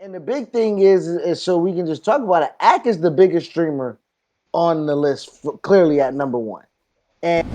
And the big thing is so we can just talk about it. Ack is the biggest streamer on the list, clearly at number one. And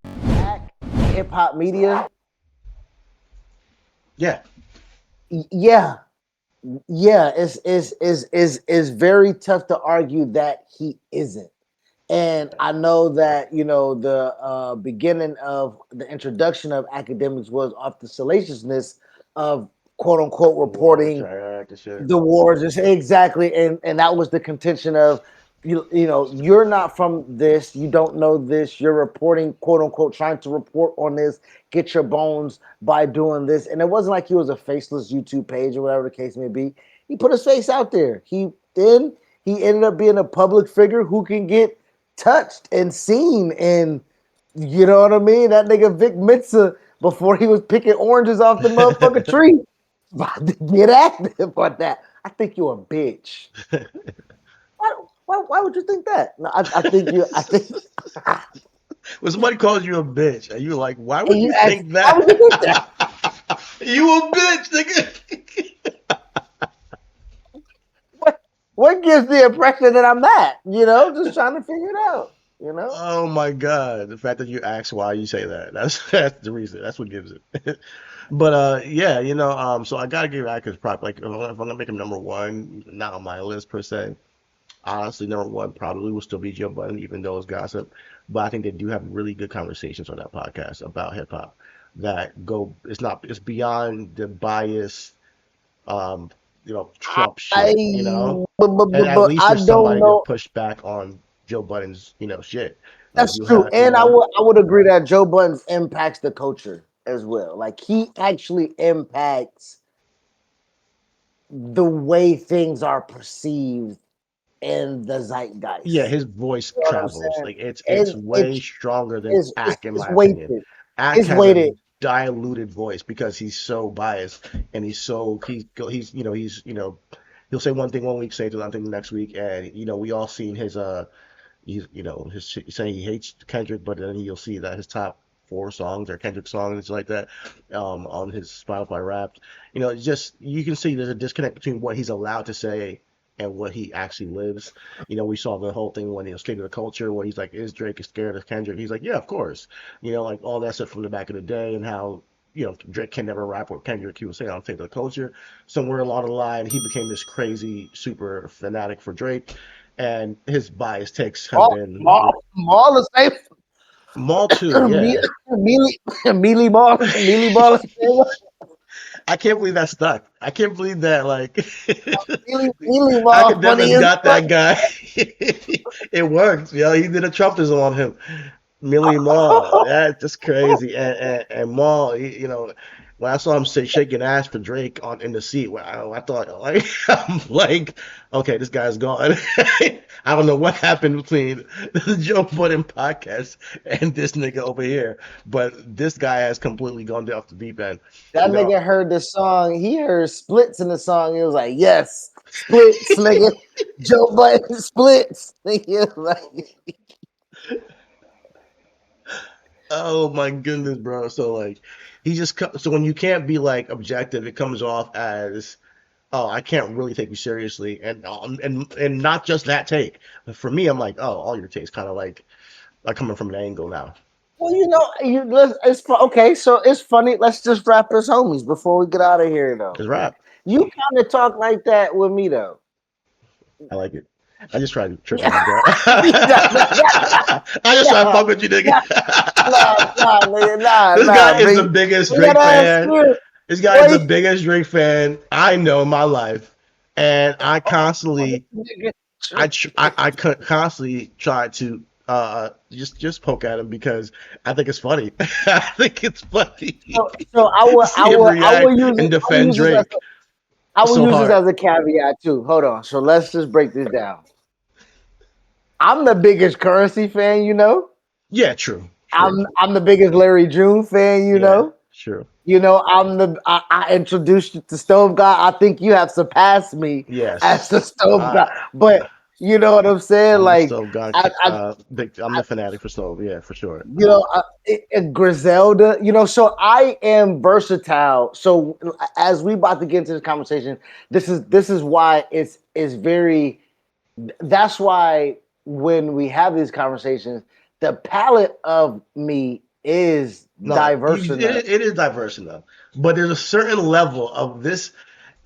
Ack, hip hop media, Yeah. yeah, yeah, is very tough to argue that he isn't. And I know that the beginning of the introduction of academics was off the salaciousness of quote unquote The wars, reporting right, the shit. the wars. Exactly, and that was the contention of you're not from this, you don't know this, you're reporting quote unquote trying to report on this, get your bones by doing this, and it wasn't like he was a faceless YouTube page or whatever the case may be. He put his face out there. He ended up being a public figure who can get touched and seen, and you know what I mean. That nigga Vic Mensa before he was picking oranges off the motherfucking tree. About to get active on that. I think you're a bitch. Why would you think that? No, I think you. I think. When somebody calls you a bitch, and you're like, why And would you you ask, think why would you think that? that? You a bitch, nigga. What gives the impression that I'm that? Just trying to figure it out. You know. Oh my God. The fact that you ask why you say that. That's the reason. That's what gives it. But yeah, so I gotta give Atkins prop. Like if I'm gonna make him number one, not on my list per se. Honestly, number one probably will still be Joe Budden, even though it's gossip. But I think they do have really good conversations on that podcast about hip hop that go. It's beyond the bias, um, Trump I shit. And at but least I there's don't somebody to know. push back on Joe Budden's, shit. Like That's you true, have, and I would agree that Joe Budden impacts the culture as well. Like he actually impacts the way things are perceived in the yeah, zeitgeist. his voice You know what I'm travels. saying? Like it's And way stronger than it's it's, Ack, in it's my opinion. weighted. Ack It's has a weighted. diluted voice because he's so biased and he'll say one thing one week, say another thing the next week, and we all seen his saying he hates Kendrick, but then you'll see that his top four songs are Kendrick songs and shit like that, on his Spotify Wrapped. It's just you can see there's a disconnect between what he's allowed to say and what he actually lives. We saw the whole thing when he was State of the Culture, where he's like, "Is Drake scared of Kendrick?" He's like, "Yeah, of course." Like all that stuff from the back of the day, and how Drake can never rap with Kendrick. He was saying on State of the Culture. Somewhere along the line, he became this crazy super fanatic for Drake, and his bias takes have All, been all the same. Maul too. Yeah, Mealy ball, mealy ball, I can't believe that stuck. I can't believe that like mealy ball, funny academics as got fuck. that guy. It worked. He did a Trumpism on him. Millie Mall. That's just crazy. And Mall, when I saw him say shaking ass for Drake on in the seat, well, I thought like I'm like, okay, this guy's gone. I don't know what happened between the Joe Budden podcast and this nigga over here, but this guy has completely gone off the deep end. That You know, nigga heard the song. He heard splits in the song. He was like, "Yes, splits, nigga." Joe Budden splits. Nigga, like, oh my goodness, bro. So like, so when you can't be like objective, it comes off as, oh, I can't really take you seriously, and not just that take. But for me, I'm like, oh, all your takes kind of like coming from an angle now. well, okay. So it's funny. Let's just wrap as homies before we get out of here, though. It's rap. You kind of talk like that with me, though. I like it. I just try to trick you, Yeah, my bro. nah, I just try to nah, fuck with you, nigga. nah, nah, nigga, This guy is the bring biggest that Drake ass fan. here, This guy is the boy. biggest Drake fan I know in my life, and I constantly Nigga, I could constantly try to just poke at him because I think it's funny. I think it's funny so to see him I will react use it. and defend Drake I will so use this hard. as a caveat too. Hold on. So let's just break this down. I'm the biggest Currency fan, you know. Yeah, true, true. I'm the biggest Larry June fan, you Yeah, know. true. I introduced you to Stove God. I think you have surpassed me as Yes. the Stove I God. But You know what I'm saying? I'm the Like stove god. I I'm the fanatic for stove. Yeah, for sure. Griselda, so I am versatile. So as we about to get into this conversation, this is why it's very. That's why when we have these conversations, the palette of me is No, diverse enough. it is diverse enough, but there's a certain level of this,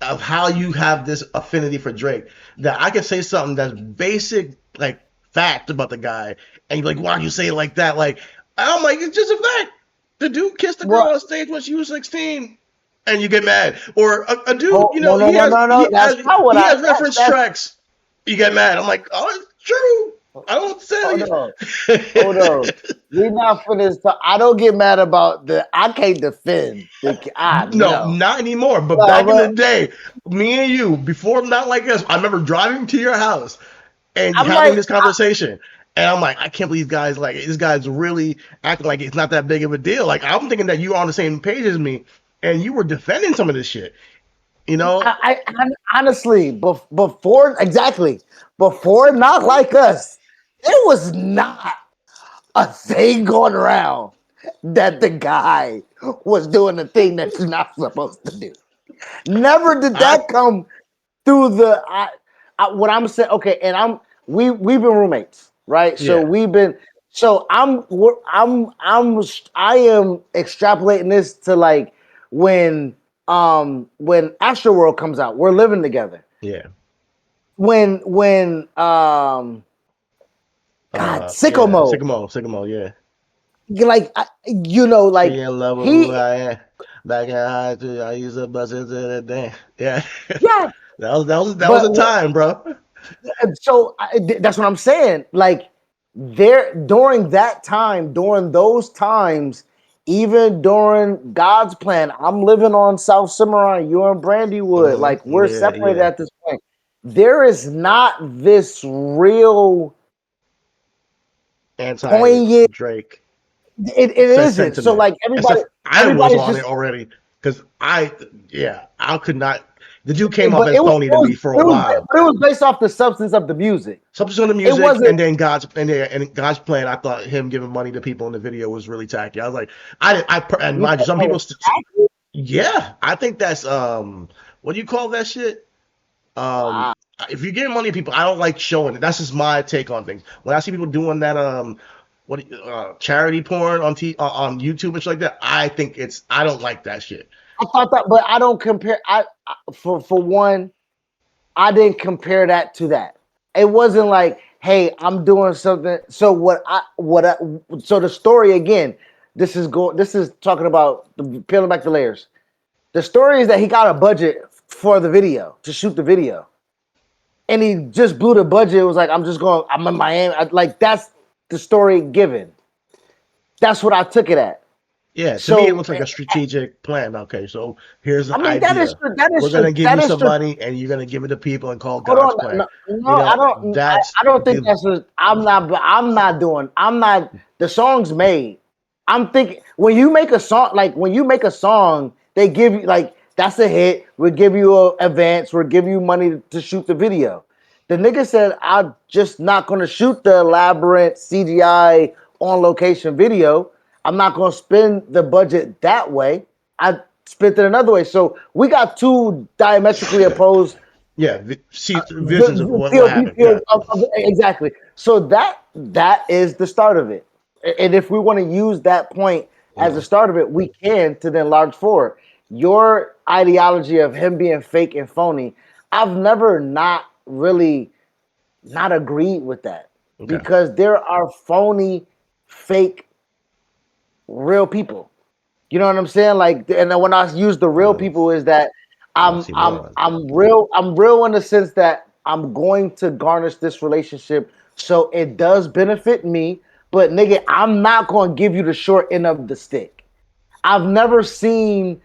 of how you have this affinity for Drake, that I can say something that's basic, like fact about the guy, and you're like, why do you say it like that? Like, I'm like, it's just a fact. The dude kissed a girl Well, on stage when she was 16, and you get mad. Or a dude, oh, no, no, no, no, no. That's not what he I. has reference That's tracks. You get mad. I'm like, oh, it's true. I don't tell hold you. on. Hold on. We not finished. I don't get mad about the. I can't defend the. I No, know. not anymore. But No, back in the but day, me and you, before Not Like Us, I remember driving to your house and I'm having like, this conversation. And I'm like, I can't believe guys like this guy's really acting like it's not that big of a deal. Like I'm thinking that you were on the same page as me, and you were defending some of this shit. You know, honestly, before exactly before not like us, it was not a thing going around that the guy was doing the thing that you're not supposed to do. Never did I that come through the what I'm saying. Okay, and we've been roommates, right? So yeah we've been so I am extrapolating this to like when Astroworld comes out, we're living together. yeah When God, sicko yeah mode, Sycamore yeah. like She like in love with who he I am. Back in high school, I used to bust into the dance. Yeah, yeah, that was but a time, bro. so that's what I'm saying. Like there during that time, during those times, even during God's plan, I'm living on South Cimarron, you're in Brandywood. Like we're Yeah, separated yeah. at this point. There is not this real Anti poignant. Drake It isn't. So sentiment. like Except I was everybody's on it just. already because yeah, I could not. The dude came off But as phony to me for a while. it was based off the substance of the music. Something on the It music, wasn't. and then God's plan. I thought him giving money to people in the video was really tacky. I was like, and You mind you, thought some that people, was tacky? yeah, I think that's what do you call that shit? Um, Wow. if you give money to people, I don't like showing it. That's just my take on things. When I see people doing that, charity porn on YouTube and shit like that, I don't like that shit. I thought that, but I don't compare. For one, I didn't compare that to that. It wasn't like, hey, I'm doing something. So so the story again. This is talking about peeling back the layers. The story is that he got a budget for the video to shoot the video, and he just blew the budget. It was like, I'm just going. I'm in Miami. Like that's the story given. That's what I took it at. Yeah, to me, it So looks like a strategic plan. Okay, so here's I the mean that is idea. that We're is gonna give that you is some money, and you're gonna give it to people and call hold God's on. plan. No, no, You know, that's I don't think the that's. I'm not doing. I'm not. The song's made. I'm thinking when you make a song, like when you make a song, they give you like that's a hit. We'll give you a advance. We'll give you money to shoot the video. The nigga said, "I'm just not gonna shoot the elaborate CGI on location video. I'm not gonna spend the budget that way. I spent it another way." So we got two diametrically opposed yeah, see visions of what happened. POV Yeah, exactly. So that is the start of it. And if we want to use that point as the yeah, start of it, we can to then large forward. Your ideology of him being fake and phony, I've never not really not agreed with that okay. because there are phony, fake, real people. You know what I'm saying? Like, and then when I use the real Uh, people, is that Oxymoron. I'm real in the sense that I'm going to garnish this relationship so it does benefit me. But nigga, I'm not going to give you the short end of the stick. I've never seen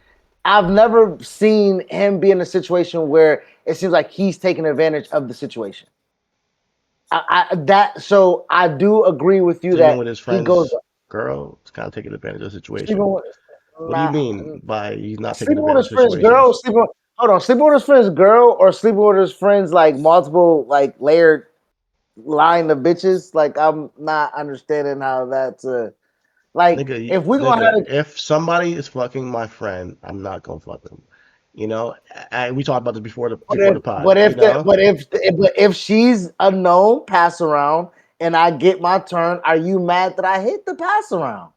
I've never seen him be in a situation where it seems like he's taking advantage of the situation. That so I do agree with you Sleeping that with his he goes friend's girl, it's kind of taking advantage of the situation. sleeping with What do you nah, mean by he's not taking sleeping with advantage his of friend's girl, situations? sleeping with, hold on, sleeping with his friend's girl or sleeping with his friends like multiple like layered. lying to bitches. Like I'm not understanding how that's like Nigga, if we gonna have nigga, if somebody is fucking my friend, I'm not gonna fuck them. You know, we talked about this before the pod. You know, but if she's a known pass around and I get my turn, are you mad that I hit the pass around?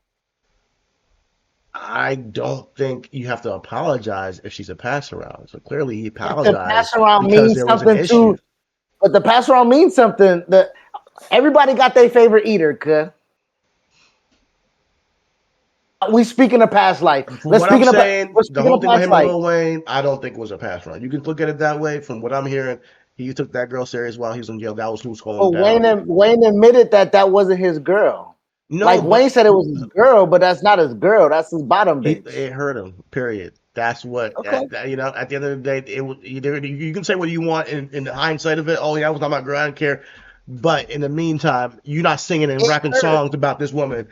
I don't think you have to apologize if she's a pass around. So clearly he If the pass apologized around because means there was an something issue. to, but the pass around means something that everybody got their favorite eater. Cause we speaking of past life. From Let's what I'm speaking of saying, we're the speaking whole of thing with past him and life. Lil Wayne, I don't think was a pass round. You can look at it that way. From what I'm hearing, he took that girl serious while he was in jail. That was who's going But down. Wayne admitted that that wasn't his girl. No, Like but Wayne said it was his girl, but that's not his girl. That's his bottom he bitch. it hurt him. Period. That's what Okay. you know. At the end of the day, it was either you can say what you want in the hindsight of it. Oh yeah, I was not my girl. I don't care. But in the meantime, you're not singing and It rapping hurt. songs about this woman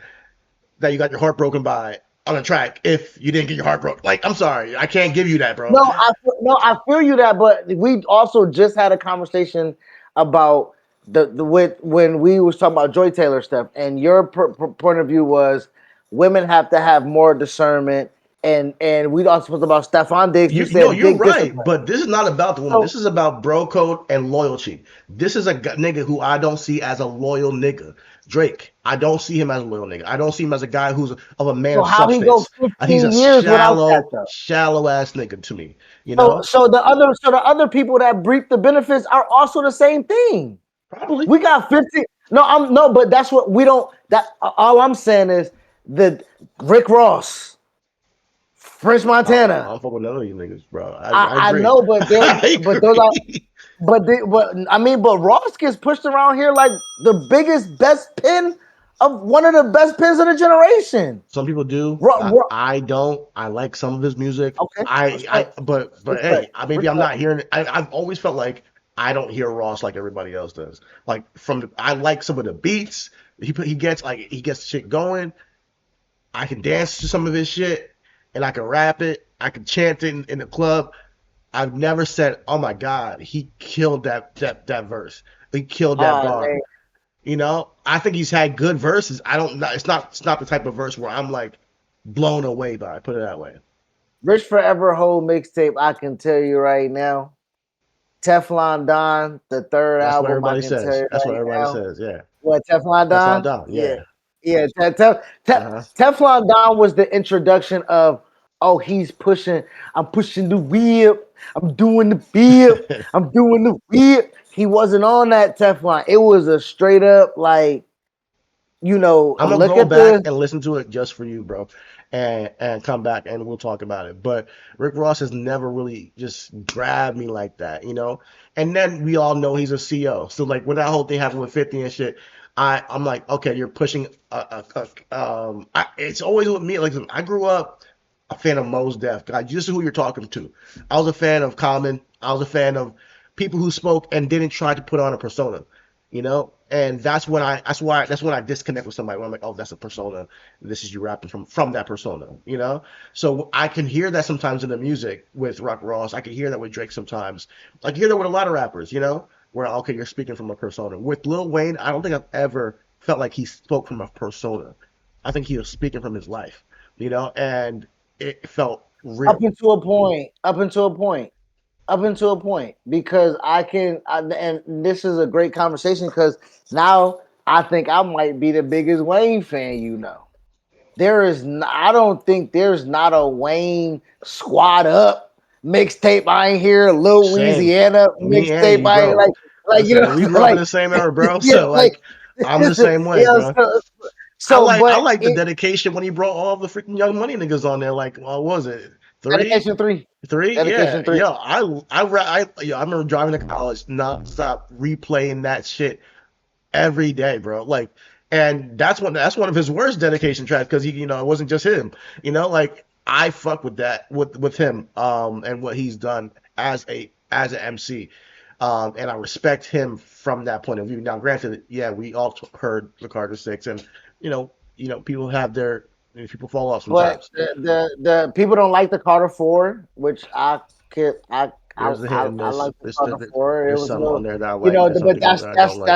that you got your heart broken by on a track if you didn't get your heart broken. Like, I'm sorry, I can't give you that, bro. No, I feel you that, but we also just had a conversation about the with when we was talking about Joy Taylor stuff, and your point of view was women have to have more discernment, and we also talked about Stefan Diggs. You No, said you're big right, discipline. but this is not about the woman. So This is about bro code and loyalty. This is a nigga who I don't see as a loyal nigga. Drake, I don't see him as a loyal nigga. I don't see him as a guy who's of a man so of how he go substance. He's a 15 years without that though? shallow ass nigga to me. You So know, so the other people that reap the benefits are also the same thing. probably. We got 15. No, I'm no, but that's what we don't. That all I'm saying is the Rick Ross, French I Montana. don't fuck with none of these niggas, bro. I I agree. know, but I but those are agree. but I mean, but Ross gets pushed around here like the biggest best pin of one of the best pins of the generation. Some people do. Ro, Ro, I don't. I like some of his music. okay, respect, But respect, hey, maybe I'm respect. not hearing. I've always felt like I don't hear Ross like everybody else does. Like I like some of the beats. He gets shit going. I can dance to some of his shit, and I can rap it. I can chant it in the club. I've never said, "Oh my God, he killed that verse. He killed that bar." Man. You know, I think he's had good verses. I don't know. It's not the type of verse where I'm like blown away by. Put it that way. Rich Forever Whole mixtape. I can tell you right now. Teflon Don, the third That's what album. I everybody can tell says. you That's what right everybody now. says. Yeah. What Teflon Teflon Don? Don. Yeah, Yeah. yeah. Uh huh. Teflon Don was the introduction of. Oh, he's pushing. I'm pushing the whip. I'm doing the whip. I'm doing the whip. He wasn't on that Teflon. It was a straight up like I'm gonna look go at back the. and listen to it just for you, bro, and come back and we'll talk about it. But Rick Ross has never really just grabbed me like that, you know. And then we all know he's a CO. So like when that whole thing happened with 50 and shit, I'm like, okay, you're pushing. It's always with me. Like I grew up a fan of Mos Def. God, this is who you're talking to. I was a fan of Common. I was a fan of people who spoke and didn't try to put on a persona, you know. And that's when I disconnect with somebody when I'm like, oh, that's a persona. This is you rapping from that persona, you know. So I can hear that sometimes in the music with Rock Ross. I can hear that with Drake sometimes. I can hear that with a lot of rappers, you know, where okay, you're speaking from a persona. With Lil Wayne, I don't think I've ever felt like he spoke from a persona. I think he was speaking from his life, you know, and it felt Up real. until a point. Up until a point. Up until a point. Because and this is a great conversation because now I think I might be the biggest Wayne fan. I don't think there's not a Wayne squad up mixtape I ain't hear, Lil Same. Louisiana Me and mixtape you, I ain't bro. like Listen, we grew up in like the same era, bro. yeah, So like, I'm the same way, yeah, bro. I but like the it dedication when he brought all the freaking Young Money niggas on there. Like, what was it? Three, dedication three. three? Yeah, Dedication three. yo, I remember driving to college, non-stop replaying that shit every day, bro. Like, and that's one of his worst dedication tracks because he, you know, it wasn't just him. You know, like I fuck with that with him, and what he's done as an MC. And I respect him from that point of view. Now, granted, yeah, we all heard the Carter Six, and people have their people fall off But sometimes. the people don't like the Carter Four, which I There's a hit and I miss. like the Thunder There- Four. It there's was a some on little, there that I you like. know, There's some but things that I don't like.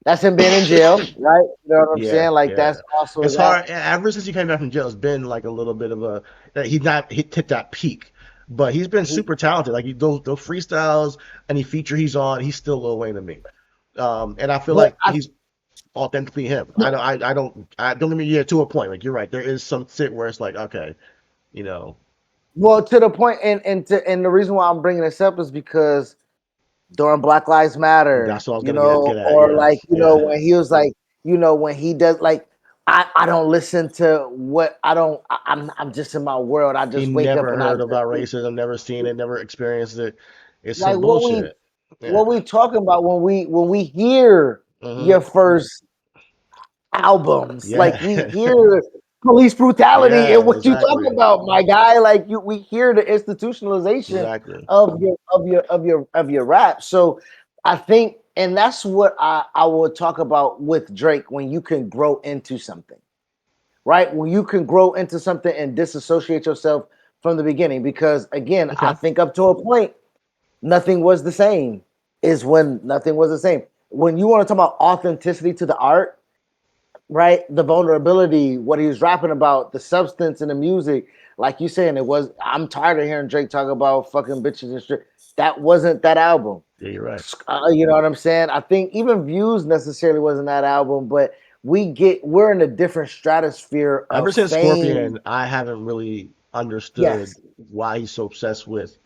that's him being in jail, right? You know what I'm Yeah, saying? Like yeah. that's also It's that. hard. Ever since he came back from jail, it's been like a little bit of a he's not hit that peak, but he's been He, super talented. Like those freestyles, any feature he's on, he's still Lil Wayne to me. And I feel but like he's authentically him. no, I don't get me yeah to a point. Like you're right, there is some shit where it's like okay, you know, well, to the point, and the reason why I'm bringing this up is because during Black Lives Matter, that's what I was you gonna know, get at. or like, Yes, you know, yeah. when he was like, you know, when he does like, I don't listen to what I don't. I'm just in my world. I He just wake up never and I heard just about racism, never seen it, never experienced it. It's like some bullshit. what Yeah. we talking about when we hear Hmm. your first albums. Like we Yeah. hear police brutality Yeah. and what you talking Exactly. about, my guy. Like we hear the institutionalization Exactly. of your rap. So I think, and that's what I will talk about with Drake when you can grow into something, right? When you can grow into something and disassociate yourself from the beginning. Because again, I Okay. think up to a point, nothing was the same. Is when nothing was the same. When you want to talk about authenticity to the art, right? The vulnerability, what he was rapping about, the substance in the music. Like you saying, it was. I'm tired of hearing Drake talk about fucking bitches and shit. That wasn't that album. Yeah, you're right. You know what I'm saying? I think even Views necessarily wasn't that album, but we're in a different stratosphere Ever of since fame. Scorpion, I haven't really understood Yes, why he's so obsessed with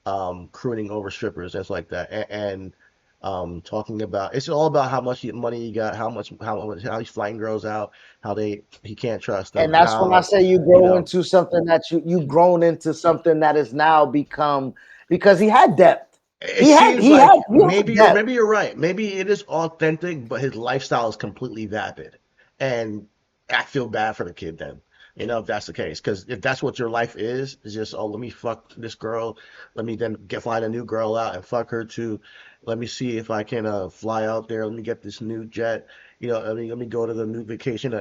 crooning over strippers and stuff like that, and talking about it's all about how much money he got, how he's flying girls out, how he can't trust them, and that's when I how say you you grow know into something that you grown into something that is now become because he had depth. it seems like He had or depth. maybe you're right. Maybe it is authentic, but his lifestyle is completely vapid. And I feel bad for the kid then. If that's the case, because if that's what your life is just let me fuck this girl, let me then find a new girl out and fuck her too. Let me see if I can fly out there. Let me get this new jet. Let me go to the new vacation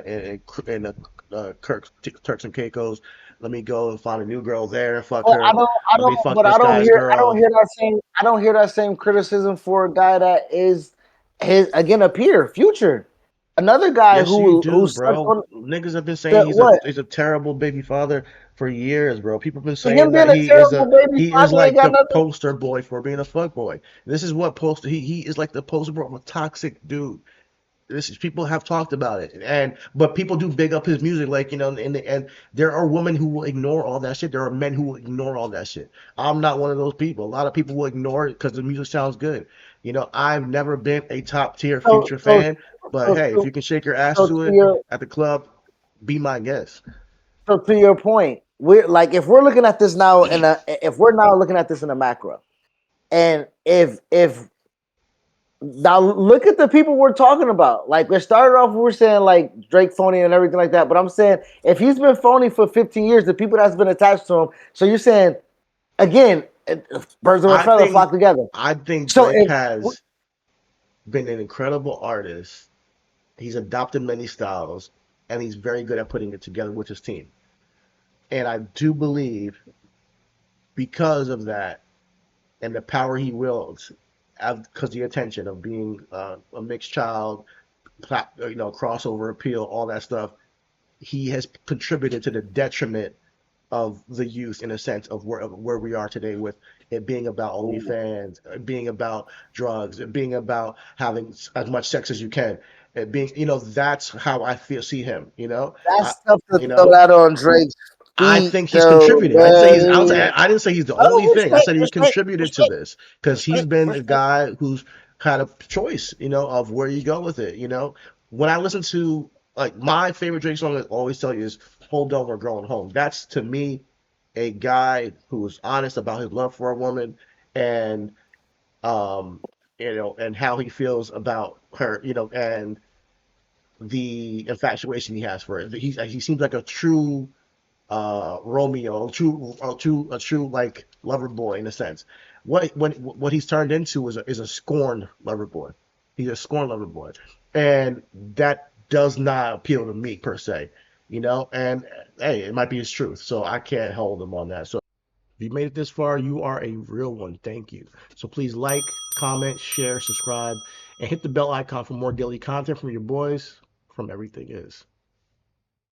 Turks and Caicos. Let me go and find a new girl there and fuck But her. Let me fuck but this guy's I don't girl. hear that same, I don't hear that same criticism for a guy that is his again a peer, Future, another guy Yes, you who do, sucked bro. on Niggas have been saying the what? he's a terrible baby father for years, bro. People have been Him saying that being a terrible baby he is father ain't like got the nothing. poster boy for being a fuck boy. This is what poster he is like the poster boy of a toxic dude. This is people have talked about it, but people do big up his music, like and there are women who will ignore all that shit. There are men who will ignore all that shit. I'm not one of those people. A lot of people will ignore it because the music sounds good. I've never been a top tier So Future fan, but hey, if so you can shake your ass so to to it your at the club, be my guest. so to your point, we're like if we're looking at this now in a if we're now looking at this in a macro, and if now look at the people we're talking about. Like we started off, we were saying like Drake phony and everything like that. But I'm saying if he's been phony for 15 years, the people that's been attached to him. So you're saying again, birds of a I feather flock think together. I think So Drake if has been an incredible artist. He's adopted many styles, and he's very good at putting it together with his team. And I do believe because of that and the power he wields, because the attention of being a mixed child, crossover appeal, all that stuff, he has contributed to the detriment of the youth in a sense of where we are today with it being about OnlyFans, being about drugs, it being about having as much sex as you can, it being that's how I feel see him. I that's tough to you throw know that on Drake's I feet, think he's though, contributed. babe. I didn't say he's the only Oh, thing. I said he contributed to respect, this because he's been a respect. guy who's had a choice, of where you go with it. When I listen to like my favorite Drake song, I always tell you is "Hold On, We're Going Home." That's to me a guy who is honest about his love for a woman and um and how he feels about her, and the infatuation he has for her. He seems like a true Romeo, a true like lover boy in a sense. What he's turned into is a scorned lover boy. He's a scorned lover boy, and that does not appeal to me per se. And hey, it might be his truth, so I can't hold him on that. So If you made it this far, you are a real one. Thank you. So please like, comment, share, subscribe, and hit the bell icon for more daily content from your boys from Everything Is.